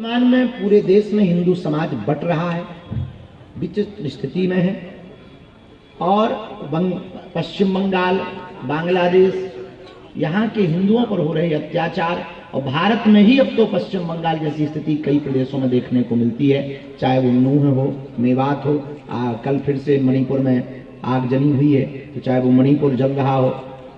वर्तमान में पूरे देश में हिंदू समाज बट रहा है, विचित्र स्थिति में है। और पश्चिम बंगाल, बांग्लादेश, यहाँ के हिंदुओं पर हो रहे अत्याचार, और भारत में ही अब तो पश्चिम बंगाल जैसी स्थिति कई प्रदेशों में देखने को मिलती है, चाहे वो नूह हो, मेवात हो, कल फिर से मणिपुर में आगजनी हुई है, तो चाहे वो मणिपुर जल रहा हो,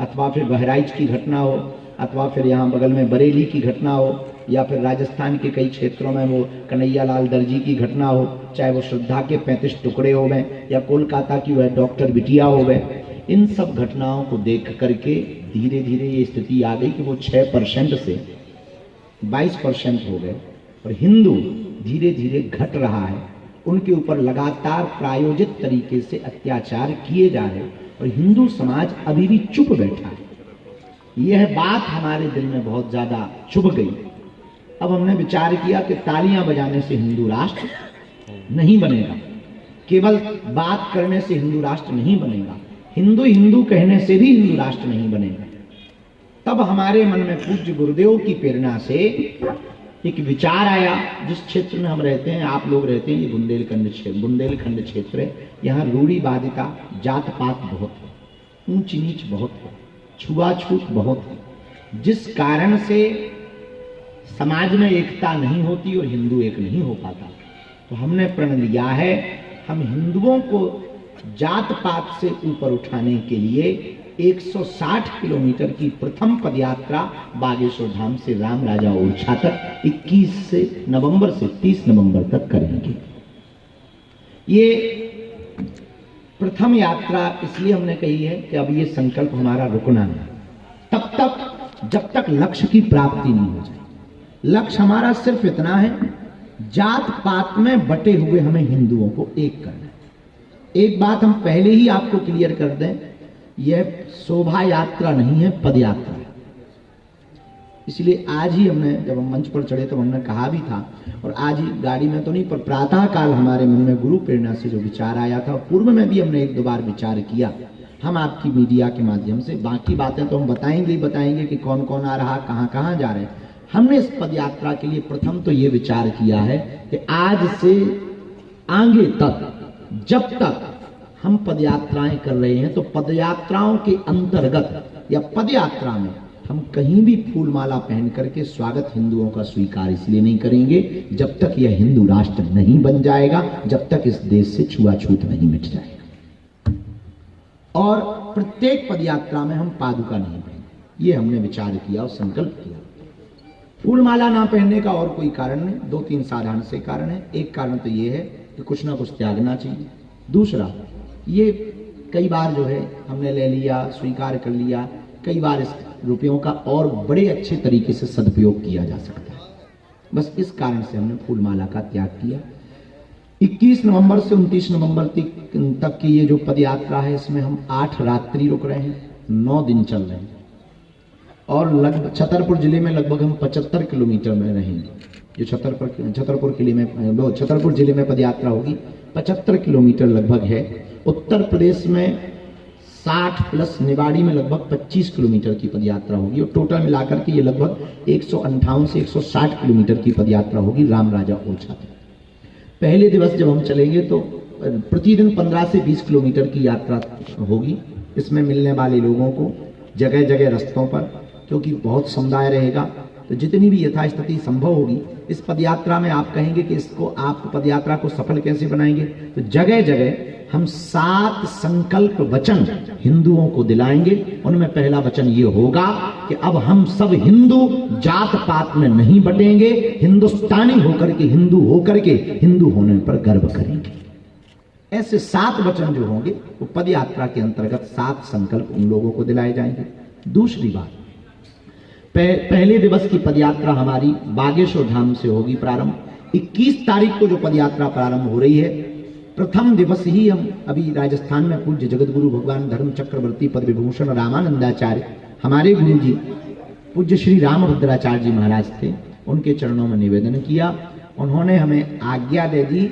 अथवा फिर बहराइच की घटना हो, अथवा फिर यहाँ बगल में बरेली की घटना हो, या फिर राजस्थान के कई क्षेत्रों में वो कन्हैया लाल दर्जी की घटना हो, चाहे वो श्रद्धा के 35 टुकड़े हो गए, या कोलकाता की वह डॉक्टर बिटिया हो गए। इन सब घटनाओं को देख करके धीरे धीरे ये स्थिति आ गई कि वो 6% से 22% हो गए, और हिंदू धीरे धीरे घट रहा है। उनके ऊपर लगातार प्रायोजित तरीके से अत्याचार किए जा रहे, और हिंदू समाज अभी भी चुप बैठा है। यह बात हमारे दिल में बहुत ज्यादा चुभ गई। अब हमने विचार किया कि तालियां बजाने से हिंदू राष्ट्र नहीं बनेगा, केवल बात करने से हिंदू राष्ट्र नहीं बनेगा, हिंदू हिंदू कहने से भी हिंदू राष्ट्र नहीं बनेगा। तब हमारे मन में पूज्य गुरुदेव की प्रेरणा से एक विचार आया। जिस क्षेत्र में हम रहते हैं, आप लोग रहते हैं, ये बुंदेलखंड क्षेत्र है। यहाँ रूढ़िवादिता, जात पात बहुत है, ऊंच नीच बहुत है, छुआछूत बहुत है, जिस कारण से समाज में एकता नहीं होती और हिंदू एक नहीं हो पाता। तो हमने प्रण लिया है, हम हिंदुओं को जात पात से ऊपर उठाने के लिए 160 किलोमीटर की प्रथम पदयात्रा बागेश्वर धाम से राम राजा ओरछा तक 21 नवंबर से 30 नवंबर तक करेंगे। ये प्रथम यात्रा इसलिए हमने कही है कि अब ये संकल्प हमारा रुकना नहीं, तब तक जब तक लक्ष्य की प्राप्ति नहीं हो जाए। लक्ष्य हमारा सिर्फ इतना है, जात पात में बटे हुए हमें हिंदुओं को एक करना है। एक बात हम पहले ही आपको क्लियर कर दें, यह शोभा यात्रा नहीं है, पद यात्रा है। इसलिए आज ही हमने, जब हम मंच पर चढ़े तो हमने कहा भी था, और आज ही गाड़ी में तो नहीं, पर प्रातः काल हमारे मन में गुरु प्रेरणा से जो विचार आया था, पूर्व में भी हमने 1-2 बार विचार किया। हम आपकी मीडिया के माध्यम से बाकी बातें तो हम बताएंगे कि कौन कौन आ रहा, कहाँ कहाँ जा रहे हैं। हमने इस पद यात्रा के लिए प्रथम तो ये विचार किया है कि आज से आगे तक, जब तक हम पदयात्राएं कर रहे हैं, तो पदयात्राओं के अंतर्गत या पदयात्रा में हम कहीं भी फूल माला पहन करके स्वागत हिंदुओं का स्वीकार इसलिए नहीं करेंगे जब तक यह हिंदू राष्ट्र नहीं बन जाएगा, जब तक इस देश से छुआछूत नहीं मिट जाएगा। और प्रत्येक पदयात्रा में हम पादुका नहीं पहनेंगे, ये हमने विचार किया और संकल्प किया। फूल माला ना पहनने का और कोई कारण नहीं, 2-3 साधारण से कारण है। एक कारण तो ये है कि कुछ ना कुछ त्यागना चाहिए। दूसरा, ये कई बार जो है हमने ले लिया, स्वीकार कर लिया, कई बार इस रुपयों का और बड़े अच्छे तरीके से सदुपयोग किया जा सकता है। बस इस कारण से हमने फूल माला का त्याग किया। 21 नवंबर से 29 नवंबर तक की ये जो पद यात्रा है, इसमें हम 8 रात्रि रुक रहे हैं, 9 दिन चल रहे हैं, और लगभग छतरपुर जिले में लगभग हम 75 किलोमीटर में रहेंगे। जो छतरपुर जिले में पदयात्रा होगी 75 किलोमीटर लगभग है। उत्तर प्रदेश में 60 प्लस, निवाड़ी में लगभग 25 किलोमीटर की पदयात्रा होगी, और टोटल मिलाकर के ये लगभग 158 से 160 किलोमीटर की पदयात्रा होगी राम राजा ओरछा तक। पहले दिवस जब हम चलेंगे तो प्रतिदिन 15 से 20 किलोमीटर की यात्रा होगी। इसमें मिलने वाले लोगों को जगह जगह रस्तों पर, क्योंकि बहुत समुदाय रहेगा, तो जितनी भी यथास्थिति संभव होगी इस पदयात्रा में, आप कहेंगे कि इसको, आप पदयात्रा को सफल कैसे बनाएंगे, तो जगह जगह हम 7 संकल्प वचन हिंदुओं को दिलाएंगे। उनमें पहला वचन ये होगा कि अब हम सब हिंदू जात पात में नहीं बटेंगे, हिंदुस्तानी होकर के, हिंदू होकर के हिंदू होने पर गर्व करेंगे। ऐसे 7 वचन जो होंगे वो पदयात्रा के अंतर्गत 7 संकल्प उन लोगों को दिलाए जाएंगे। दूसरी बात, पहले दिवस की पदयात्रा हमारी बागेश्वर धाम से होगी प्रारंभ। 21 तारीख को जो पदयात्रा प्रारंभ हो रही है, प्रथम दिवस ही हम अभी राजस्थान में पूज्य जगत गुरु भगवान धर्म चक्रवर्ती पद विभूषण रामानंदाचार्य, हमारे गुरु जी पूज्य श्री रामभद्राचार्य जी महाराज थे, उनके चरणों में निवेदन किया। उन्होंने हमें आज्ञा दे दी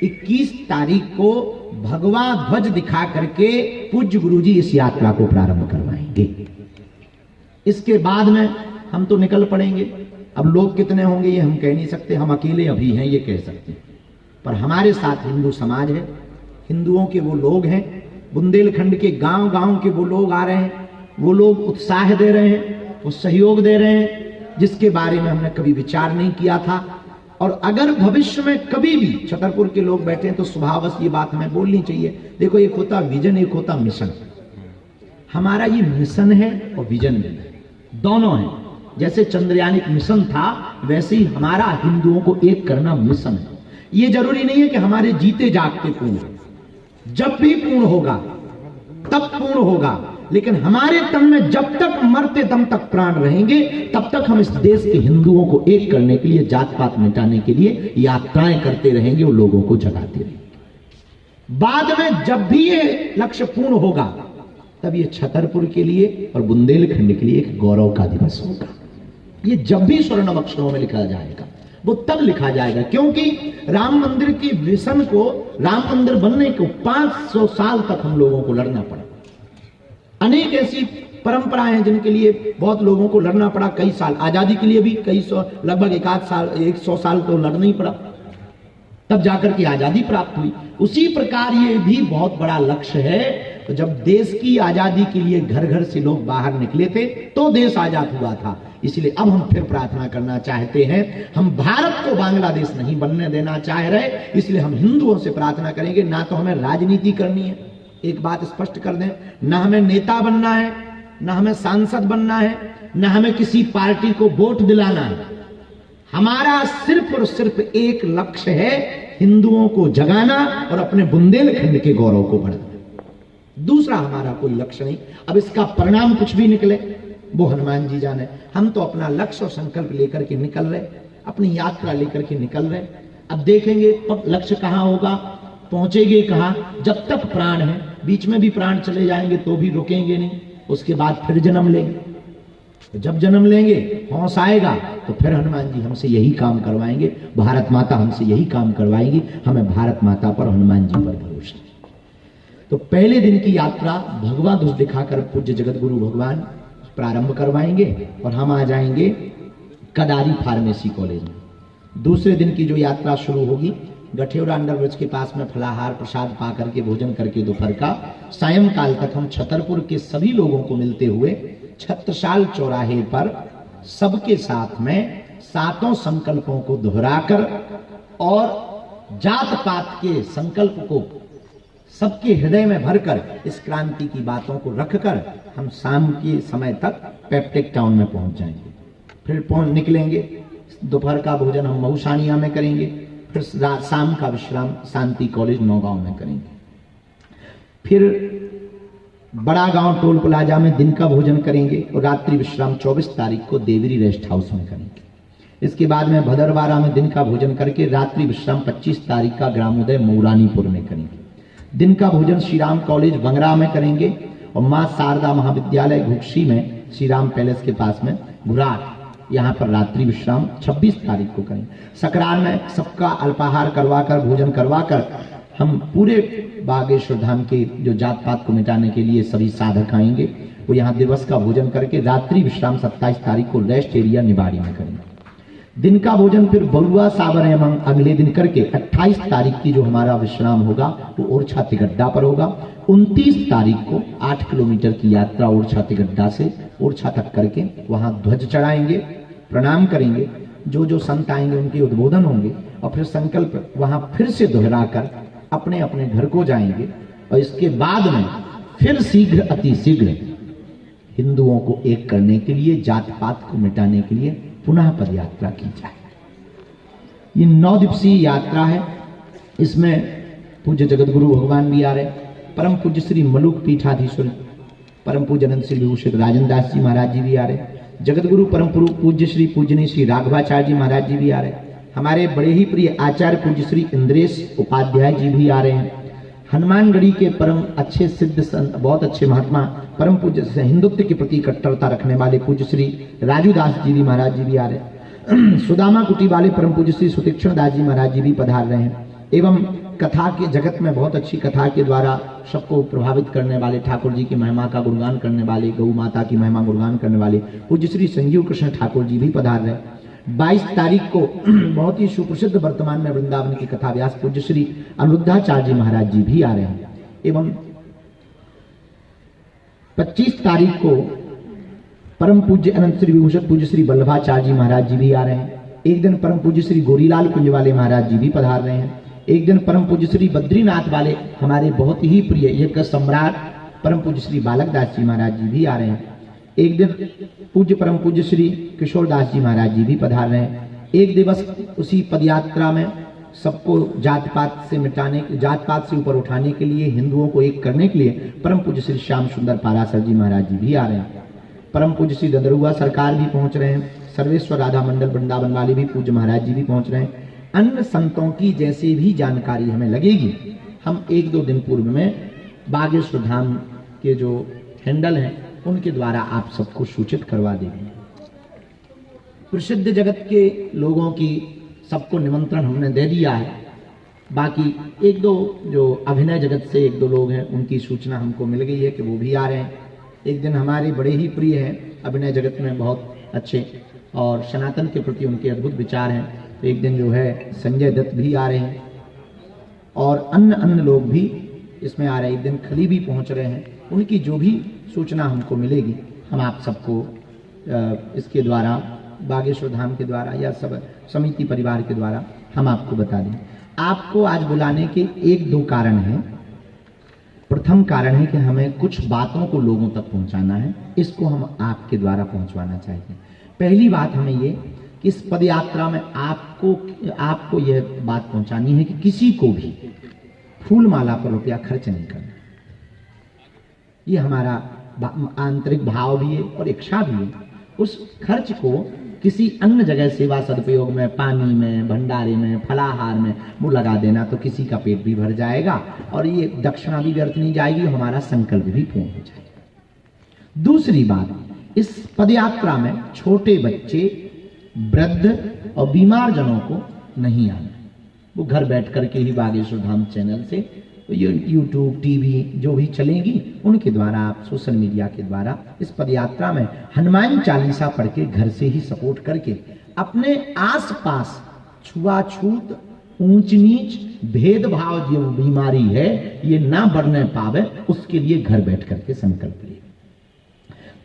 21 तारीख को भगवा ध्वज दिखा करके पूज्य गुरु जी इस यात्रा को प्रारंभ करवाएंगे। इसके बाद में हम तो निकल पड़ेंगे अब लोग कितने होंगे ये हम कह नहीं सकते, हम अकेले अभी हैं ये कह सकते हैं, पर हमारे साथ हिंदू समाज है, हिंदुओं के वो लोग हैं, बुंदेलखंड के गांव गांव के वो लोग आ रहे हैं, वो लोग उत्साह दे रहे हैं, वो सहयोग दे रहे हैं, जिसके बारे में हमने कभी विचार नहीं किया था। और अगर भविष्य में कभी भी छतरपुर के लोग बैठे हैं तो स्वभावश ये बात हमें बोलनी चाहिए। देखो, एक होता विजन, एक होता मिशन। हमारा ये मिशन है और विजन भी है, दोनों है। जैसे चंद्रयान एक मिशन था, वैसे ही हमारा हिंदुओं को एक करना मिशन है। ये जरूरी नहीं है कि हमारे जीते जागते पूर्ण हो, जब भी पूर्ण होगा तब पूर्ण होगा, लेकिन हमारे तन में जब तक मरते दम तक प्राण रहेंगे तब तक हम इस देश के हिंदुओं को एक करने के लिए, जात पात मिटाने के लिए यात्राएं करते रहेंगे और लोगों को जगाते रहेंगे। बाद में जब भी ये लक्ष्य पूर्ण होगा तब ये छतरपुर के लिए और बुंदेलखंड के लिए एक गौरव का दिवस होगा। ये जब भी स्वर्णिम अक्षरों में लिखा जाएगा वो तब लिखा जाएगा, क्योंकि राम मंदिर की विजन को, राम मंदिर बनने को 500 साल तक हम लोगों को लड़ना पड़ा। अनेक ऐसी परंपराएं हैं जिनके लिए बहुत लोगों को लड़ना पड़ा, कई साल। आजादी के लिए भी कई सौ, लगभग 100 साल तो लड़ना ही पड़ा, तब जाकर के आजादी प्राप्त हुई। उसी प्रकार ये भी बहुत बड़ा लक्ष्य है। तो जब देश की आजादी के लिए घर घर से लोग बाहर निकले थे तो देश आजाद हुआ था। इसलिए अब हम फिर प्रार्थना करना चाहते हैं, हम भारत को बांग्लादेश नहीं बनने देना चाह रहे, इसलिए हम हिंदुओं से प्रार्थना करेंगे, ना तो हमें राजनीति करनी है, एक बात स्पष्ट कर दें, ना हमें नेता बनना है, ना हमें सांसद बनना है, ना हमें किसी पार्टी को वोट दिलाना है। हमारा सिर्फ और सिर्फ एक लक्ष्य है, हिंदुओं को जगाना और अपने बुंदेलखंड के गौरव को बढ़ाना। दूसरा हमारा कोई लक्ष्य नहीं। अब इसका परिणाम कुछ भी निकले वो हनुमान जी जाने। हम तो अपना लक्ष्य और संकल्प लेकर के निकल रहे, अपनी यात्रा लेकर के निकल रहे। अब देखेंगे लक्ष्य कहां होगा, पहुंचेंगे कहां। जब तक प्राण है, बीच में भी प्राण चले जाएंगे तो भी रुकेंगे नहीं, उसके बाद फिर जन्म लेंगे। तो जब जन्म लेंगे, होश आएगा तो फिर हनुमान जी हमसे यही काम करवाएंगे, भारत माता हमसे यही काम करवाएगी। हमें भारत माता पर, हनुमान जी पर भरोसा है। तो पहले दिन की यात्रा भगवा ध्वज दिखाकर पूज्य जगत गुरु भगवान प्रारंभ करवाएंगे और हम आ जाएंगे कदारी फार्मेसी कॉलेज में। दूसरे दिन की जो यात्रा शुरू होगी, गठेौरा अंडरब्रिज के पास में फलाहार प्रसाद पा करके, भोजन करके दोपहर का, सायंकाल तक हम छतरपुर के सभी लोगों को मिलते हुए छत्रसाल चौराहे पर सबके साथ में सातों संकल्पों को दोहराकर और जात पात के संकल्प को सबके हृदय में भरकर, इस क्रांति की बातों को रखकर हम शाम के समय तक पेप्टिक टाउन में पहुंच जाएंगे। फिर निकलेंगे, दोपहर का भोजन हम मऊसानिया में करेंगे, फिर शाम का विश्राम शांति कॉलेज नौगांव में करेंगे। फिर बड़ा गांव टोल प्लाजा में दिन का भोजन करेंगे और रात्रि विश्राम 24 तारीख को देवरी रेस्ट हाउस में करेंगे। इसके बाद में भदरवाड़ा में दिन का भोजन करके रात्रि विश्राम 25 तारीख का ग्रामोदय मऊरानीपुर में करेंगे। दिन का भोजन श्री राम कॉलेज बंगरा में करेंगे और मां शारदा महाविद्यालय घुक्सी में श्री राम पैलेस के पास में घुराट, यहाँ पर रात्रि विश्राम 26 तारीख को करेंगे। सकरार में सबका अल्पाहार करवाकर, भोजन करवाकर हम पूरे बागेश्वर धाम के जो जात पात को मिटाने के लिए सभी साधक आएंगे, वो यहाँ दिवस का भोजन करके रात्रि विश्राम 27 तारीख को रेस्ट एरिया निवाड़ी में करेंगे। दिन का भोजन फिर बलुआ साबर एवं अगले दिन करके 28 तारीख की जो हमारा विश्राम होगा वो ओरछा तिगड्डा पर होगा। 29 तारीख को 8 किलोमीटर की यात्रा ओरछा तिगड्डा से ओरछा तक करके वहां ध्वज चढ़ाएंगे, प्रणाम करेंगे, जो जो संत आएंगे उनके उद्बोधन होंगे और फिर संकल्प वहां फिर से दोहराकर अपने अपने घर को जाएंगे। और इसके बाद में फिर शीघ्र अति शीघ्र हिंदुओं को एक करने के लिए, जात पात को मिटाने के लिए पुनः पद यात्रा की जाए। ये 9 दिवसीय यात्रा है। इसमें पूज्य जगत गुरु भगवान भी आ रहे, परम पूज्य श्री मलुक पीठाधीश्वर परम पूज्य अनंत श्री विभूषित राजन दास जी महाराज जी भी आ रहे, जगत गुरु परम पूज्य श्री पूजनीय श्री राघवाचार्य जी महाराज जी भी आ रहे, हमारे बड़े ही प्रिय आचार्य पूज्य श्री इंद्रेश उपाध्याय जी भी आ रहे हैं। हनुमानगढ़ी के परम अच्छे सिद्ध संत, बहुत अच्छे महात्मा, परम पूज्य हिंदुत्व के प्रति कट्टरता रखने वाले पूज्य श्री राजू दास जी भी महाराज जी भी आ रहे। सुदामा कुटी वाले परम पूज्य श्री सुतीक्षण दास जी महाराज जी भी पधार रहे हैं। एवं कथा के जगत में बहुत अच्छी कथा के द्वारा सबको प्रभावित करने वाले, ठाकुर जी की महिमा का गुणगान करने वाले, गौ माता की महिमा गुणगान करने वाले पूज्य श्री संजीव कृष्ण ठाकुर जी भी पधार रहे। 22 तारीख को बहुत ही सुप्रसिद्ध वर्तमान में वृंदावन की कथा व्यास पूज्य श्री अनिरुद्धाचार्य जी महाराज जी भी आ रहे हैं। एवं 25 तारीख को परम पूज्य अनंत श्री विभूषण पूज्य श्री वल्लभाचार्य जी महाराज जी भी आ रहे हैं। एक दिन परम पूज्य श्री गोरीलाल कुंज वाले महाराज जी भी पधार रहे हैं। एक दिन परम पूज्य श्री बद्रीनाथ वाले हमारे बहुत ही प्रिय यज्ञ सम्राट परम पूज्य श्री बालक दास जी महाराज जी भी आ रहे हैं। एक दिन पूज्य परम पूज्य श्री किशोर दास जी महाराज जी भी पधार रहे हैं। एक दिवस उसी पदयात्रा में सबको जात पात से मिटाने, जात पात से ऊपर उठाने के लिए, हिंदुओं को एक करने के लिए परम पूज्य श्री श्याम सुंदर पारासर जी महाराज जी भी आ रहे हैं। परम पूज्य श्री दंदरुआ सरकार भी पहुंच रहे हैं। सर्वेश्वर राधा मंडल वृंदावन वाले भी पूज्य महाराज जी भी पहुंच रहे हैं। अन्य संतों की जैसे भी जानकारी हमें लगेगी हम 1-2 दिन पूर्व में बागेश्वर धाम के जो हैंडल हैं उनके द्वारा आप सबको सूचित करवा देंगे। प्रसिद्ध जगत के लोगों की सबको निमंत्रण हमने दे दिया है। बाकी 1-2 जो अभिनय जगत से 1-2 लोग हैं उनकी सूचना हमको मिल गई है कि वो भी आ रहे हैं। एक दिन हमारे बड़े ही प्रिय हैं, अभिनय जगत में बहुत अच्छे और सनातन के प्रति उनके अद्भुत विचार हैं, तो एक दिन जो है संजय दत्त भी आ रहे हैं और अन्य लोग भी इसमें आ रहे हैं। एक दिन खली भी पहुंच रहे हैं। उनकी जो भी सूचना हमको मिलेगी हम आप सबको इसके द्वारा बागेश्वर धाम के द्वारा या सब समिति परिवार के द्वारा हम आपको बता दें। आपको आज बुलाने के 1-2 कारण हैं। प्रथम कारण है कि हमें कुछ बातों को लोगों तक पहुंचाना है, इसको हम आपके द्वारा पहुंचवाना चाहते हैं। पहली बात हमें ये कि इस पद यात्रा में आपको यह बात पहुंचानी है कि किसी को भी फूल माला पर रुपया खर्च नहीं करना। ये हमारा आंतरिक भाव भी है और इच्छा भी है। उस खर्च को किसी अन्य जगह सेवा सदुपयोग में, पानी में, भंडारे में, फलाहार में वो लगा देना तो किसी का पेट भी भर जाएगा और ये दक्षिणा भी व्यर्थ नहीं जाएगी, हमारा संकल्प भी पूर्ण हो जाएगा। दूसरी बात, इस पदयात्रा में छोटे बच्चे, वृद्ध और बीमार जनों को नहीं आना। वो घर बैठ करके ही बागेश्वर धाम चैनल से यूट्यूब, टीवी जो भी चलेगी उनके द्वारा, आप सोशल मीडिया के द्वारा इस पदयात्रा में हनुमान चालीसा पढ़ के घर से ही सपोर्ट करके अपने आसपास छुआछूत, ऊंच नीच, भेदभाव जो बीमारी है ये ना बढ़ने पावे, उसके लिए घर बैठ करके संकल्प लिए।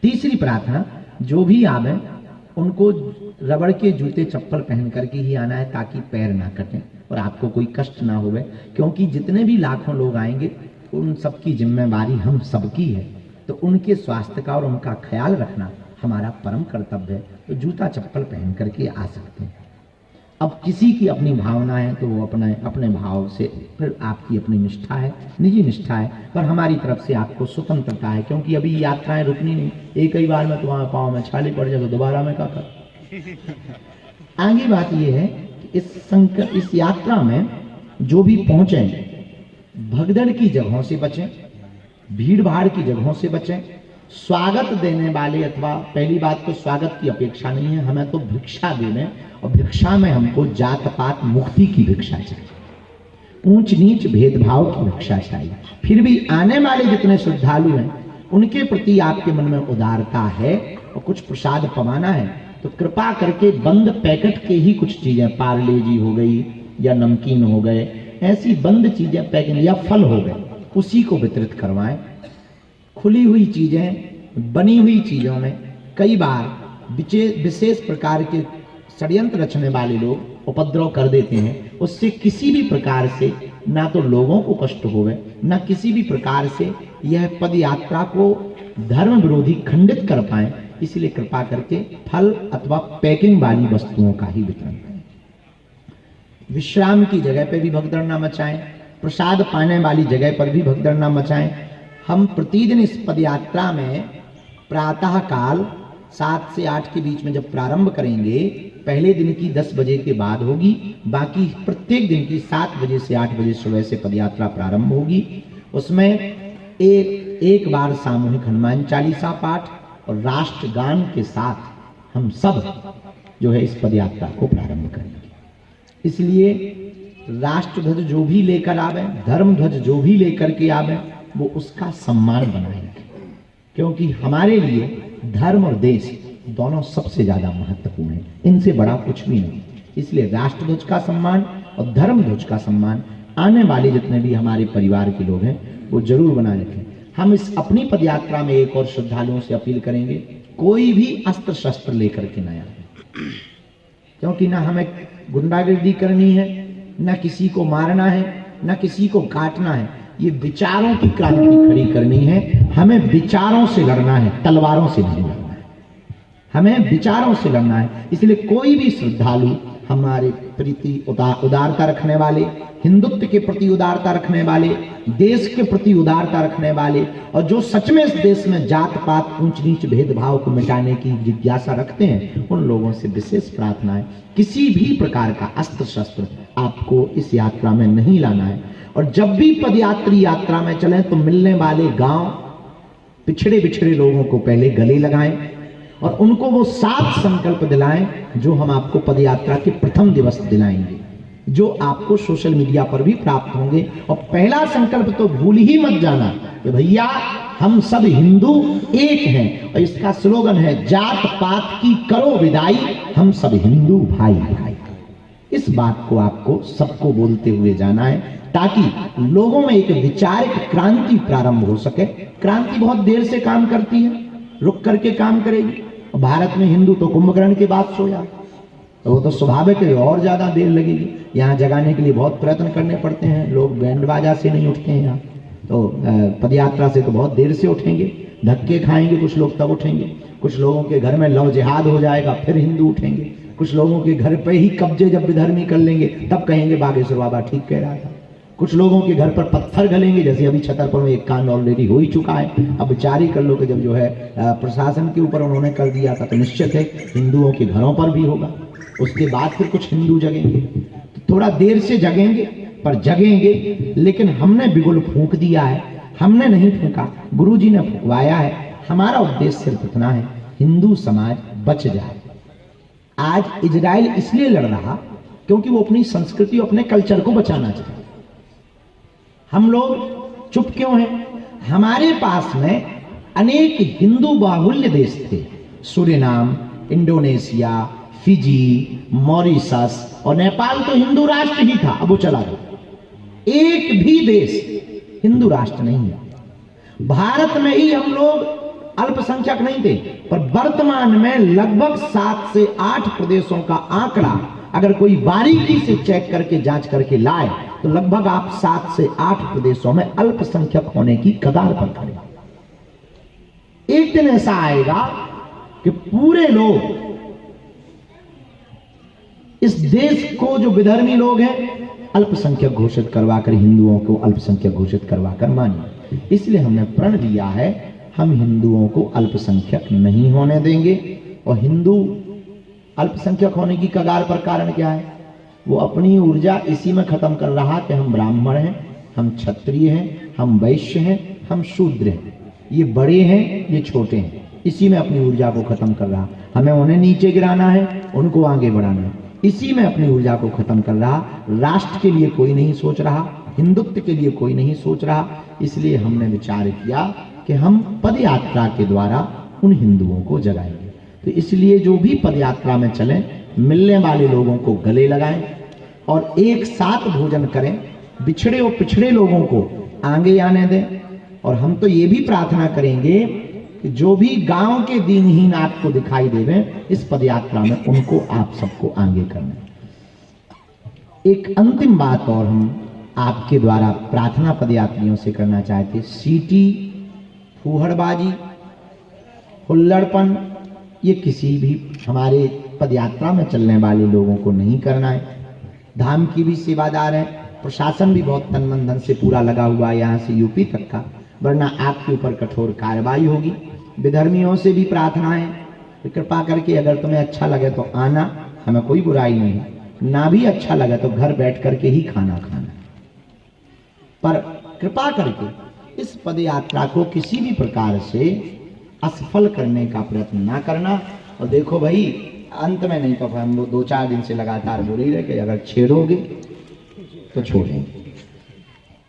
तीसरी प्रार्थना, जो भी आवे उनको रबड़ के जूते चप्पल पहन करके ही आना है ताकि पैर ना कटें और आपको कोई कष्ट ना होवे, क्योंकि जितने भी लाखों लोग आएंगे उन सबकी जिम्मेवारी हम सबकी है, तो उनके स्वास्थ्य का और उनका ख्याल रखना हमारा परम कर्तव्य है। तो जूता चप्पल पहन करके आ सकते हैं। अब किसी की अपनी भावना है तो वो अपने भाव से, फिर आपकी अपनी निष्ठा है, निजी निष्ठा है, पर हमारी तरफ से आपको स्वतंत्रता है, क्योंकि अभी यात्राएं रुकनी नहीं। एक ही बार में तुम्हारे पाँव में छाले पड़ जाए तो दोबारा में क्या कर। आगे बात यह है कि इस यात्रा में जो भी पहुंचे भगदड़ की जगहों से बचें, भीड़ भाड़ की जगहों से बचें। स्वागत देने वाले, अथवा पहली बात तो स्वागत की अपेक्षा नहीं है, हमें तो भिक्षा देने, और भिक्षा में हमको जात पात मुक्ति की भिक्षा चाहिए, ऊंच नीच भेदभाव की भिक्षा चाहिए। फिर भी आने वाले जितने श्रद्धालु हैं उनके प्रति आपके मन में उदारता है और कुछ प्रसाद पवाना है तो कृपा करके बंद पैकेट के ही कुछ चीजें, पार्ले जी हो गई या नमकीन हो गए, ऐसी बंद चीजें पैकेट या फल हो गए, उसी को वितरित करवाएं। खुली हुई चीजें, बनी हुई चीजों में कई बार विशेष प्रकार के षड्यंत्र रचने वाले लोग उपद्रव कर देते हैं। उससे किसी भी प्रकार से ना तो लोगों को कष्ट होवे, ना किसी भी प्रकार से यह पद यात्रा को धर्म विरोधी खंडित कर पाए, इसलिए कृपा करके फल अथवा पैकिंग वाली वस्तुओं का ही वितरण करें। विश्राम की जगह पर भी भगदड़ न मचाएं, प्रसाद पाने वाली जगह पर भी भगदड़ न मचाएं। हम प्रतिदिन इस पदयात्रा में प्रातः काल 7 से 8 के बीच में जब प्रारंभ करेंगे, पहले दिन की 10 बजे के बाद होगी, बाकी प्रत्येक दिन की 7 बजे से 8 बजे सुबह से पदयात्रा प्रारंभ होगी। उसमें एक बार सामूहिक हनुमान चालीसा पाठ और राष्ट्रगान के साथ हम सब जो है इस पदयात्रा को प्रारंभ करेंगे। इसलिए राष्ट्रध्वज जो भी लेकर आवे, धर्म ध्वज जो भी लेकर के आवे, वो उसका सम्मान बनाएंगे, क्योंकि हमारे लिए धर्म और देश दोनों सबसे ज्यादा महत्वपूर्ण है, इनसे बड़ा कुछ भी नहीं। इसलिए राष्ट्रध्वज का सम्मान और धर्म ध्वज का सम्मान आने वाले जितने भी हमारे परिवार के लोग हैं वो जरूर बनाए रखें। हम इस अपनी पदयात्रा में एक और श्रद्धालुओं से अपील करेंगे, कोई भी अस्त्र शस्त्र लेकर के न आए, क्योंकि ना हमें गुंडागर्दी करनी है, ना किसी को मारना है, ना किसी को काटना है। ये विचारों की क्रांति खड़ी करनी है, हमें विचारों से लड़ना है, तलवारों से नहीं लड़ना है, हमें विचारों से लड़ना है। इसलिए कोई भी श्रद्धालु हमारे प्रति उदारता रखने वाले, हिंदुत्व के प्रति उदारता रखने वाले, देश के प्रति उदारता रखने वाले और जो सच में इस देश में जात पात ऊंच नीच भेदभाव को मिटाने की जिज्ञासा रखते हैं, उन लोगों से विशेष प्रार्थना है, किसी भी प्रकार का अस्त्र शस्त्र आपको इस यात्रा में नहीं लाना है। और जब भी पदयात्री यात्रा में चलें तो मिलने वाले गांव, पिछड़े बिछड़े लोगों को पहले गले लगाएं और उनको वो 7 संकल्प दिलाएं जो हम आपको पदयात्रा के प्रथम दिवस दिलाएंगे, जो आपको सोशल मीडिया पर भी प्राप्त होंगे। और पहला संकल्प तो भूल ही मत जाना कि भैया हम सब हिंदू एक हैं, और इसका स्लोगन है जात पात की करो विदाई, हम सब हिंदू भाई भाई। इस बात को आपको सबको बोलते हुए जाना है ताकि लोगों में एक विचारिक क्रांति प्रारंभ हो सके। क्रांति बहुत देर से काम करती है, रुक करके काम करेगी। भारत में हिंदू तो कुंभकर्ण के बाद सोया, तो वो तो स्वाभाविक है और ज्यादा देर लगेगी। यहाँ जगाने के लिए बहुत प्रयत्न करने पड़ते हैं, लोग बैंड बाजा से नहीं उठते हैं यहाँ, तो पदयात्रा से तो बहुत देर से उठेंगे, धक्के खाएंगे कुछ लोग तब उठेंगे, कुछ लोगों के घर में लव जिहाद हो जाएगा फिर हिंदू उठेंगे, कुछ लोगों के घर पे ही कब्जे जब विधर्मी कर लेंगे तब कहेंगे बागेश्वर बाबा ठीक कह रहा था, कुछ लोगों के घर पर पत्थर घलेंगे, जैसे अभी छतरपुर में एक कांड ऑलरेडी हो ही चुका है। अब विचार ही कर लो कि जब जो है प्रशासन के ऊपर उन्होंने कर दिया था तो निश्चित है हिंदुओं के घरों पर भी होगा। उसके बाद फिर कुछ हिंदू जगेंगे, तो थोड़ा देर से जगेंगे पर जगेंगे। लेकिन हमने बिगुल फूंक दिया है, हमने नहीं फूंका, गुरुजी ने फूंकवाया है। हमारा उद्देश्य सिर्फ इतना है, हिंदू समाज बच जाए। आज इजराइल इसलिए लड़ रहा क्योंकि वो अपनी संस्कृति अपने कल्चर को बचाना चाहता। हम लोग चुप क्यों हैं? हमारे पास में अनेक हिंदू बाहुल्य देश थे, सूरीनाम, इंडोनेशिया, फिजी, मॉरिशस और नेपाल तो हिंदू राष्ट्र ही था, अब वो चला गया। एक भी देश हिंदू राष्ट्र नहीं है। भारत में ही हम लोग अल्पसंख्यक नहीं थे, पर वर्तमान में लगभग 7 से 8 प्रदेशों का आंकड़ा अगर कोई बारीकी से चेक करके जांच करके लाए तो लगभग आप 7 से 8 प्रदेशों में अल्पसंख्यक होने की कगार पर खड़े। एक दिन ऐसा आएगा कि पूरे लोग इस देश को, जो विधर्मी लोग हैं, अल्पसंख्यक घोषित करवाकर, हिंदुओं को अल्पसंख्यक घोषित करवाकर मानिए। इसलिए हमने प्रण लिया है, हम हिंदुओं को अल्पसंख्यक नहीं होने देंगे। और हिंदू अल्पसंख्यक होने की कगार पर कारण क्या है? वो अपनी ऊर्जा इसी में खत्म कर रहा कि हम ब्राह्मण हैं, हम क्षत्रिय हैं, हम वैश्य हैं, हम शूद्र हैं, ये बड़े हैं, ये छोटे हैं, इसी में अपनी ऊर्जा को खत्म कर रहा। हमें उन्हें नीचे गिराना है, उनको आगे बढ़ाना है, इसी में अपनी ऊर्जा को खत्म कर रहा। राष्ट्र के लिए कोई नहीं सोच रहा, हिंदुत्व के लिए कोई नहीं सोच रहा। इसलिए हमने विचार किया कि हम पदयात्रा के द्वारा उन हिंदुओं को जगाएंगे। तो इसलिए जो भी पदयात्रा में चलें, मिलने वाले लोगों को गले लगाएं और एक साथ भोजन करें, बिछड़े और पिछड़े लोगों को आगे आने दें। और हम तो ये भी प्रार्थना करेंगे कि जो भी गांव के दीनहीन आपको दिखाई देवे इस पदयात्रा में, उनको आप सबको आगे करना। एक अंतिम बात और हम आपके द्वारा प्रार्थना पदयात्रियों से करना चाहते, सीटी, फूहड़बाजी, हुल्लड़पन, ये किसी भी हमारे पदयात्रा में चलने वाले लोगों को नहीं करना है। धाम की भी सेवादार है, प्रशासन भी बहुत तन मन धन से पूरा लगा हुआ है यहाँ से यूपी तक का, वरना आपके ऊपर कठोर कार्रवाई होगी। विधर्मियों से भी प्रार्थना है, कृपा करके अगर तुम्हें अच्छा लगे तो आना, हमें कोई बुराई नहीं, ना भी अच्छा लगे तो घर बैठ करके ही खाना खाना, पर कृपा करके इस पदयात्रा को किसी भी प्रकार से असफल करने का प्रयत्न ना करना। और देखो भाई, अंत में नहीं तो हम लोग 2-4 दिन से लगातार बोल ही रहे कि अगर छेड़ोगे तो छोड़ेंगे।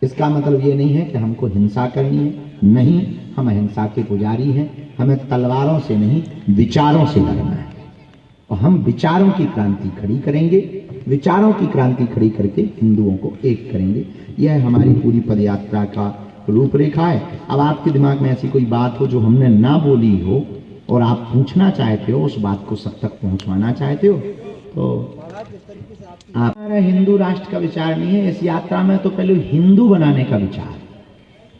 इसका मतलब ये नहीं है कि हमको हिंसा करनी है, नहीं, हम अहिंसा के पुजारी हैं। हमें तलवारों से नहीं, विचारों से लड़ना है, और हम विचारों की क्रांति खड़ी करेंगे, विचारों की क्रांति खड़ी करके हिंदुओं को एक करेंगे। यह हमारी पूरी पदयात्रा का रूपरेखा है। अब आपके दिमाग में ऐसी कोई बात हो जो हमने ना बोली हो और आप पूछना चाहते हो, उस बात को सब तक पहुंचवाना चाहते हो, तो हमारा हिंदू राष्ट्र का विचार नहीं है। इस यात्रा में तो पहले हिंदू बनाने का विचार,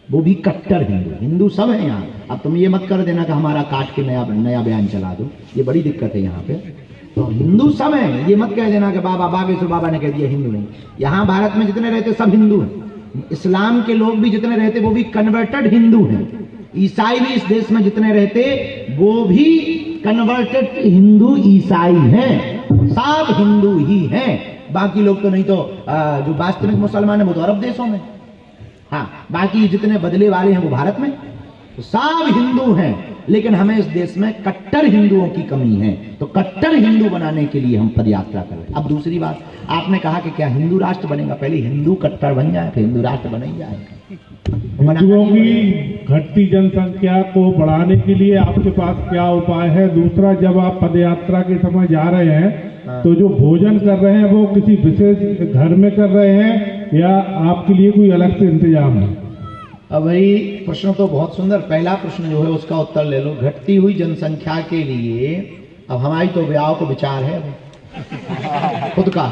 वो भी कट्टर हिंदू। हिंदू सब है यहाँ। अब तुम ये मत कर देना कि हमारा काट के नया बयान चला दो, ये बड़ी दिक्कत है यहाँ पे। तो हिंदू सब है, ये मत कह देना कि बाबा बागेश्वर बाबा ने कह दिया हिंदू नहीं। यहाँ भारत में जितने रहते सब हिंदू हैं। इस्लाम के लोग भी जितने रहते वो भी कन्वर्टेड हिंदू हैं। ईसाई भी इस देश में जितने रहते वो भी कन्वर्टेड हिंदू ईसाई हैं, सब हिंदू ही हैं। बाकी लोग तो नहीं, तो जो वास्तविक मुसलमान है वो तो अरब देशों में, हाँ, बाकी जितने बदले वाले हैं वो भारत में, तो सब हिंदू हैं। लेकिन हमें इस देश में कट्टर हिंदुओं की कमी है, तो कट्टर हिंदू बनाने के लिए हम पदयात्रा कर रहे हैं। अब दूसरी बात, आपने कहा कि क्या हिंदू राष्ट्र बनेगा? पहले हिंदू कट्टर बन जाए, फिर हिंदू राष्ट्र बन ही जाएगा। हिंदुओं की घटती जनसंख्या को बढ़ाने के लिए आपके पास क्या उपाय है? दूसरा, जब आप पदयात्रा के समय जा रहे हैं तो जो भोजन कर रहे हैं वो किसी विशेष घर में कर रहे हैं या आपके लिए कोई अलग से इंतजाम है? अब भाई प्रश्न तो बहुत सुंदर, पहला प्रश्न जो है उसका उत्तर ले लो। घटती हुई जनसंख्या के लिए अब हमारी तो ब्याह को विचार है खुद का,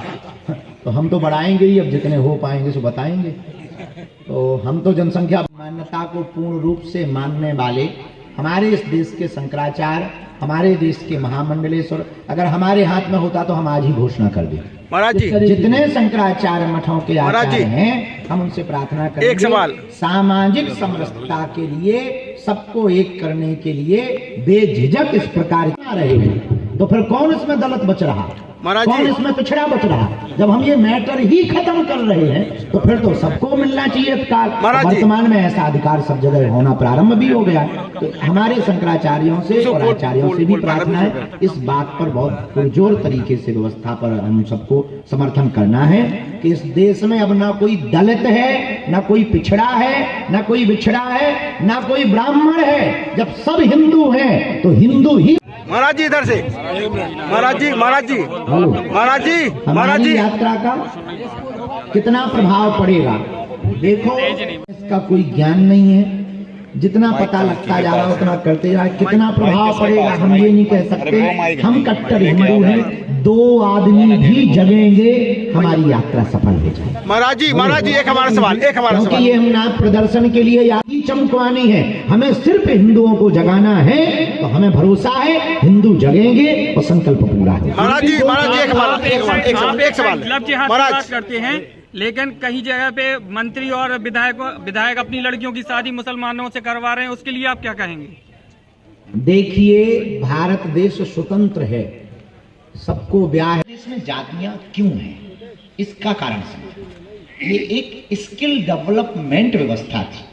तो हम तो बढ़ाएंगे ही, अब जितने हो पाएंगे सो बताएंगे। तो हम तो जनसंख्या मान्यता को पूर्ण रूप से मानने वाले हमारे इस देश के शंकराचार्य, हमारे देश के महामंडलेश्वर, अगर हमारे हाथ में होता तो हम आज ही घोषणा कर दें। महाराज जी, जितने शंकराचार्य मठों के आचार्य हैं, हम उनसे प्रार्थना करेंगे, एक सवाल, सामाजिक समरसता के लिए, सबको एक करने के लिए बेझिझक इस प्रकार रहे हैं, तो फिर कौन इसमें दलित बच रहा, कौन इसमें पिछड़ा बच रहा? जब हम ये मैटर ही खत्म कर रहे हैं तो फिर तो सबको मिलना चाहिए अधिकार। वर्तमान में ऐसा अधिकार सब जगह होना प्रारंभ भी हो गया। तो हमारे शंकराचार्यों से और आचार्यों से भी प्रार्थना है, इस बात पर बहुत पुरजोर तरीके से व्यवस्था पर हम सबको समर्थन करना है कि इस देश में अब ना कोई दलित है, ना कोई पिछड़ा है, ना कोई बिछड़ा है, ना कोई ब्राह्मण है। जब सब हिंदू हैं तो हिंदू ही। महाराज जी इधर से, महाराज जी, महाराज जी, महाराज जी, महाराज जी, यात्रा का कितना प्रभाव पड़ेगा देखो, इसका कोई ज्ञान नहीं है। जितना पता लगता जा रहा है उतना करते जा, कितना प्रभाव पड़ेगा हम ये नहीं कह सकते। हम कट्टर हिंदू हैं, 2 आदमी भी जगेंगे, हमारी यात्रा सफल हो जाए। महाराज जी, महाराज जी, एक हमारा सवाल, एक हमारा सवाल, क्योंकि ये हम ना प्रदर्शन के लिए यात्री चमकवानी है, हमें सिर्फ हिंदुओं को जगाना है। तो हमें भरोसा है हिंदू जगेंगे और संकल्प पूरा है। महाराज जी, महाराज जी, एक सवाल, महाराज करते हैं, लेकिन कई जगह पे मंत्री और विधायक अपनी लड़कियों की शादी मुसलमानों से करवा रहे हैं, उसके लिए आप क्या कहेंगे? देखिए, भारत देश स्वतंत्र है, सबको ब्याह है। इसमें जातियां क्यों हैं, इसका कारण समझो। ये एक स्किल डेवलपमेंट व्यवस्था थी।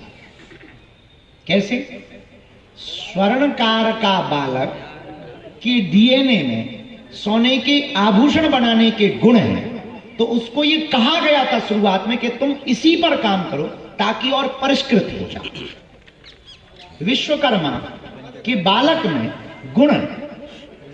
कैसे? स्वर्णकार का बालक की डीएनए में सोने के आभूषण बनाने के गुण हैं, तो उसको ये कहा गया था शुरुआत में कि तुम इसी पर काम करो ताकि और परिष्कृत हो जाए। विश्वकर्मा के बालक में गुण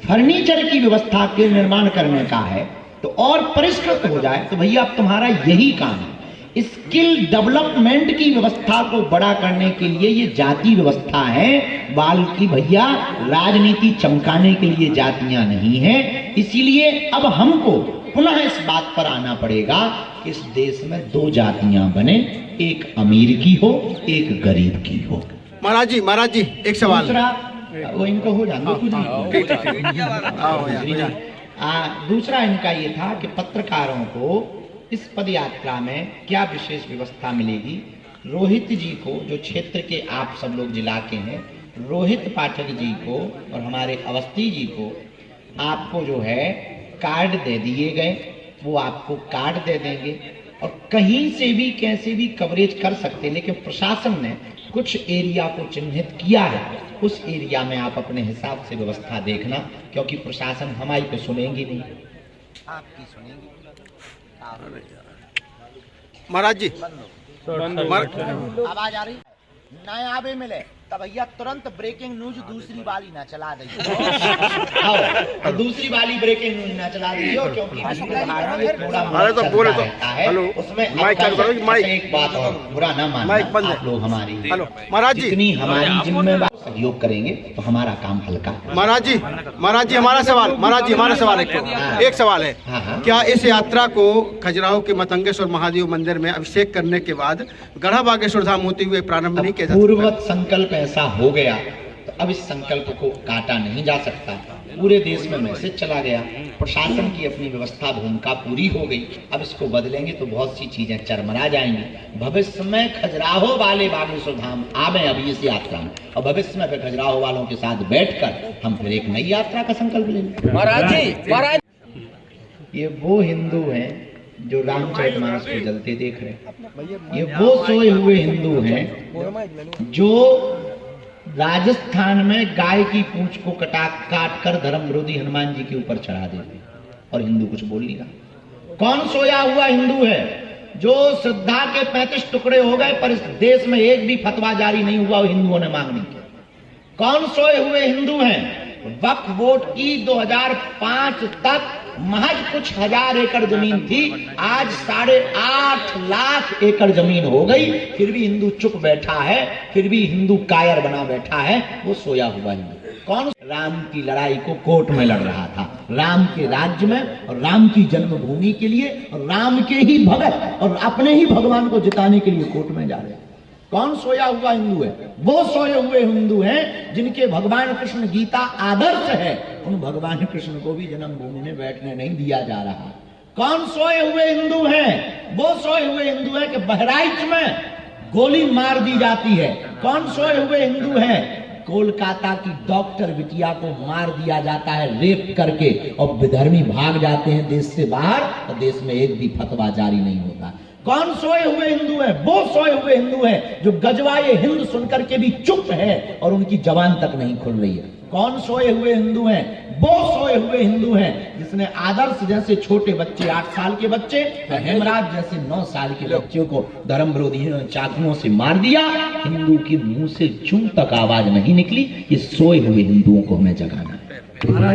फर्नीचर की व्यवस्था के निर्माण करने का है, तो और परिष्कृत हो जाए, तो भैया अब तुम्हारा यही काम है। स्किल डेवलपमेंट की व्यवस्था को बड़ा करने के लिए ये जाति व्यवस्था है। बाल की भैया राजनीति चमकाने के लिए जातियां नहीं है। इसीलिए अब हमको पुनः इस बात पर आना पड़ेगा कि इस देश में 2 जातियां बने, एक अमीर की हो, एक गरीब की हो। महाराज जी, महाराज जी, एक सवाल, दूसरा वो इनको हो जाए, दूसरा इनका ये था कि पत्रकारों को इस पद यात्रा में क्या विशेष व्यवस्था मिलेगी। रोहित जी को, जो क्षेत्र के आप सब लोग जिला के हैं, रोहित पाठक जी को और हमारे अवस्थी जी को आपको जो है कार्ड दे दिए गए, वो आपको कार्ड दे देंगे और कहीं से भी कैसे भी कवरेज कर सकते। लेकिन प्रशासन ने कुछ एरिया को चिन्हित किया है, उस एरिया में आप अपने हिसाब से व्यवस्था देखना, क्योंकि प्रशासन हमारी तो सुनेंगी नहीं, आपकी सुनेंगी। महाराज जी, आवाज आ रही नया आवे मिले तब भैया तुरंत ब्रेकिंग न्यूज दूसरी वाली ना चला दी तो दूसरी वाली ब्रेकिंग न्यूज ना चला दियो क्योंकि अरे तो बोले तो हेलो उसमें माइक चालू करो माइक एक बात और बुरा ना मानना माइक बंद आप लोग हमारी हेलो महाराज जी जितनी हमारी जिम्मेदारी सहयोग करेंगे तो हमारा काम हल्का महाराज जी हमारा सवाल एक सवाल है क्या इस यात्रा को खजुराहो के मतंगेश्वर महादेव मंदिर में अभिषेक करने के बाद गढ़ा बागेश्वर धाम होते हुए प्रारंभ नहीं किया जा सकता? पूर्ववत संकल्प ऐसा हो गया तो अब इस संकल्प को काटा नहीं जा सकता। पूरे देश में मैसेज चला गया, प्रशासन की अपनी व्यवस्था भूमिका पूरी हो गई। अब इसको बदलेंगे तो बहुत सी चीजें चरमरा जाएंगी। भविष्य में खजुराहो वाले बागेश्वर धाम आवे अभी इस यात्रा में, और भविष्य में फिर खजुराहो वालों के साथ बैठकर हम फिर एक नई यात्रा का संकल्प लेंगे। महाराज ये वो हिंदू हैं जो रामचरितमानस को जलते देख रहे हैं। ये वो सोए हुए हिंदू हैं जो राजस्थान में गाय की पूंछ को काट कर धर्म विरोधी हनुमान जी के ऊपर चढ़ा देते और हिंदू कुछ बोल नहीं रहा। कौन सोया हुआ हिंदू है जो श्रद्धा के 35 टुकड़े हो गए पर इस देश में एक भी फतवा जारी नहीं हुआ और हिंदुओं ने मांग नहीं की? कौन सोए हुए हिंदू हैं? वक्फ बोर्ड की 2005 तक महज कुछ हजार एकड़ जमीन थी, आज 8.5 लाख एकड़ जमीन हो गई, फिर भी हिंदू चुप बैठा है, फिर भी हिंदू कायर बना बैठा है। वो सोया हुआ हिंदू कौन? राम की लड़ाई को कोर्ट में लड़ रहा था, राम के राज्य में और राम की जन्मभूमि के लिए, और राम के ही भगत और अपने ही भगवान को जिताने के लिए कोर्ट में जा रहे हैं। कौन सोया हुआ हिंदू है? वो सोए हुए हिंदू हैं जिनके भगवान कृष्ण गीता आदर्श है। उन भगवान कृष्ण को भी जन्मभूमि में बैठने नहीं दिया जा रहा। कौन सोए हुए हिंदू हैं? वो सोए हुए हिंदू है कि बहराइच में गोली मार दी जाती है। कौन सोए हुए हिंदू हैं? कोलकाता की डॉक्टर बिटिया को मार दिया जाता है रेप करके, और विधर्मी भाग जाते हैं देश से बाहर, और देश में एक भी फतवा जारी नहीं होता। कौन सोए हुए हिंदू है? वो सोए हुए हिंदू है जो गजवाए हिंद सुनकर के भी चुप है और उनकी जबान तक नहीं खुल रही है। कौन सोए हुए हिंदू हैं? वो सोए हुए हिंदू हैं जिसने आदर्श जैसे छोटे बच्चे 8 साल के बच्चे, हेमराज जैसे 9 साल के बच्चों को धर्म विरोधियों ने चाकुओं से मार दिया। हिंदू के मुंह से चूं तक आवाज नहीं निकली। ये सोए हुए हिंदुओं को हमें जगाना है।